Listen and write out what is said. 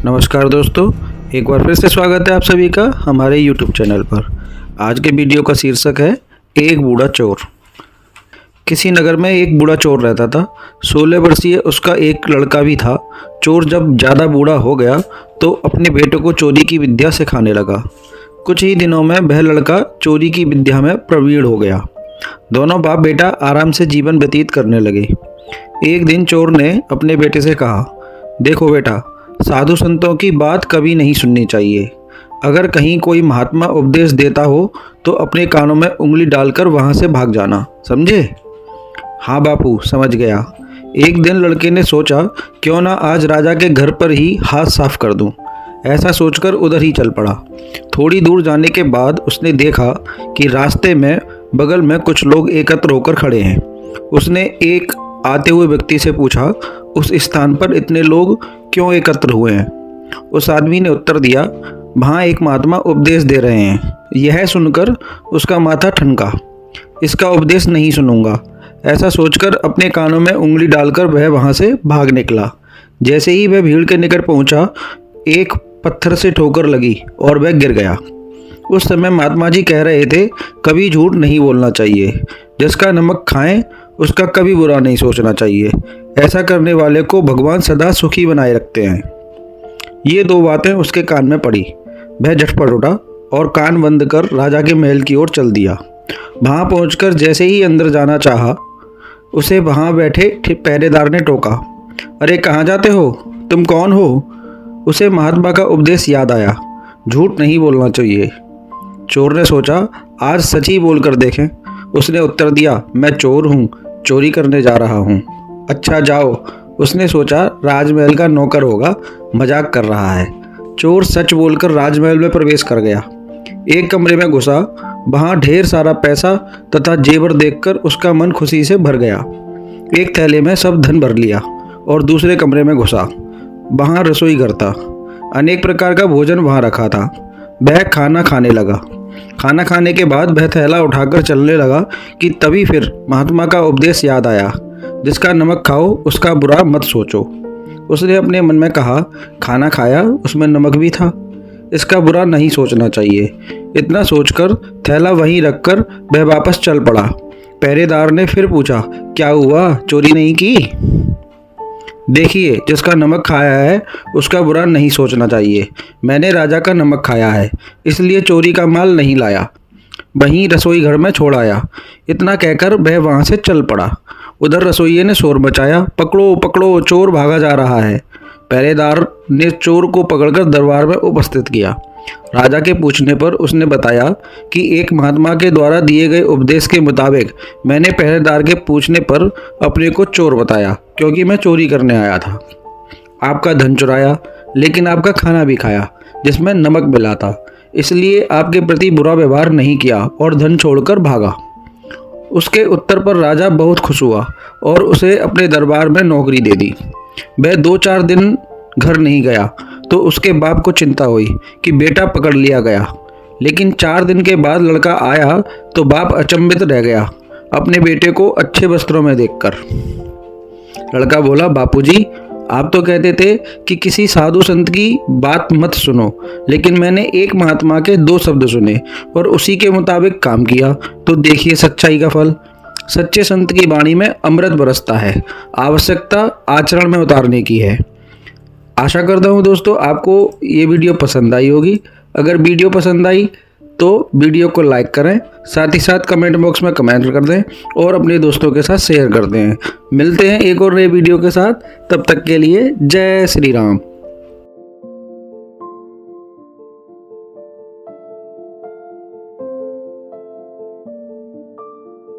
नमस्कार दोस्तों, एक बार फिर से स्वागत है आप सभी का हमारे YouTube चैनल पर। आज के वीडियो का शीर्षक है एक बूढ़ा चोर। किसी नगर में एक बूढ़ा चोर रहता था। 16 वर्षीय उसका एक लड़का भी था। चोर जब ज़्यादा बूढ़ा हो गया तो अपने बेटे को चोरी की विद्या सिखाने लगा। कुछ ही दिनों में वह लड़का चोरी की विद्या में प्रवीण हो गया। दोनों बाप बेटा आराम से जीवन व्यतीत करने लगे। एक दिन चोर ने अपने बेटे से कहा, देखो बेटा, साधु संतों की बात कभी नहीं सुननी चाहिए। अगर कहीं कोई महात्मा उपदेश देता हो तो अपने कानों में उंगली डालकर वहां से भाग जाना, समझे? हाँ बापू, समझ गया। एक दिन लड़के ने सोचा, क्यों ना आज राजा के घर पर ही हाथ साफ कर दूं। ऐसा सोचकर उधर ही चल पड़ा। थोड़ी दूर जाने के बाद उसने देखा कि रास्ते में बगल में कुछ लोग एकत्र होकर खड़े हैं। उसने एक आते हुए व्यक्ति से पूछा, उस स्थान पर इतने लोग क्यों एकत्र हुए हैं? उस आदमी ने उत्तर दिया, वहाँ एक महात्मा उपदेश दे रहे हैं। यह सुनकर उसका माथा ठनका। इसका उपदेश नहीं सुनूंगा, ऐसा सोचकर अपने कानों में उंगली डालकर वह वहाँ से भाग निकला। जैसे ही वह भीड़ के निकट पहुँचा, एक पत्थर से ठोकर लगी और वह गिर गया। उस समय महात्मा जी कह रहे थे, कभी झूठ नहीं बोलना चाहिए। जिसका नमक खाएं उसका कभी बुरा नहीं सोचना चाहिए। ऐसा करने वाले को भगवान सदा सुखी बनाए रखते हैं। ये दो बातें उसके कान में पड़ी। वह झटपट उठा और कान बंद कर राजा के महल की ओर चल दिया। वहाँ पहुंचकर जैसे ही अंदर जाना चाहा, उसे वहाँ बैठे पहरेदार ने टोका, अरे कहाँ जाते हो? तुम कौन हो? उसे महात्मा का उपदेश याद आया, झूठ नहीं बोलना चाहिए। चोर ने सोचा, आज सच ही बोलकर देखें। उसने उत्तर दिया, मैं चोर हूँ, चोरी करने जा रहा हूँ। अच्छा जाओ। उसने सोचा राजमहल का नौकर होगा, मजाक कर रहा है। चोर सच बोलकर राजमहल में प्रवेश कर गया। एक कमरे में घुसा। वहाँ ढेर सारा पैसा तथा जेवर देखकर उसका मन खुशी से भर गया। एक थैले में सब धन भर लिया और दूसरे कमरे में घुसा। वहाँ रसोई घर था। अनेक प्रकार का भोजन वहाँ रखा था। वह खाना खाने लगा। खाना खाने के बाद वह थैला उठाकर चलने लगा कि तभी फिर महात्मा का उपदेश याद आया, जिसका नमक खाओ उसका बुरा मत सोचो। उसने अपने मन में कहा, खाना खाया उसमें नमक भी था, इसका बुरा नहीं सोचना चाहिए। इतना सोचकर थैला वहीं रखकर वह वापस चल पड़ा। पहरेदार ने फिर पूछा, क्या हुआ, चोरी नहीं की? देखिए, जिसका नमक खाया है उसका बुरा नहीं सोचना चाहिए। मैंने राजा का नमक खाया है, इसलिए चोरी का माल नहीं लाया, वहीं रसोई घर में छोड़ आया। इतना कहकर वह वहाँ से चल पड़ा। उधर रसोइये ने शोर मचाया, पकड़ो पकड़ो, चोर भागा जा रहा है। पहरेदार ने चोर को पकड़कर दरबार में उपस्थित किया। राजा के पूछने पर उसने बताया कि एक महात्मा के द्वारा दिए गए उपदेश के मुताबिक मैंने पहरेदार के पूछने पर अपने को चोर बताया, क्योंकि मैं चोरी करने आया था। आपका धन चुराया, लेकिन आपका खाना भी खाया जिसमें नमक मिला था, इसलिए आपके प्रति बुरा व्यवहार नहीं किया और धन छोड़कर भागा। उसके उत्तर पर राजा बहुत खुश हुआ और उसे अपने दरबार में नौकरी दे दी। वह 2-4 दिन घर नहीं गया तो उसके बाप को चिंता हुई कि बेटा पकड़ लिया गया। लेकिन 4 दिन के बाद लड़का आया तो बाप अचंभित रह गया अपने बेटे को अच्छे वस्त्रों में देखकर। लड़का बोला, बापूजी, आप तो कहते थे कि किसी साधु संत की बात मत सुनो, लेकिन मैंने एक महात्मा के 2 शब्द सुने और उसी के मुताबिक काम किया, तो देखिए सच्चाई का फल। सच्चे संत की वाणी में अमृत बरसता है, आवश्यकता आचरण में उतारने की है। आशा करता हूँ दोस्तों आपको ये वीडियो पसंद आई होगी। अगर वीडियो पसंद आई तो वीडियो को लाइक करें, साथ ही साथ कमेंट बॉक्स में कमेंट कर दें और अपने दोस्तों के साथ शेयर कर दें। मिलते हैं एक और नए वीडियो के साथ, तब तक के लिए जय श्री राम।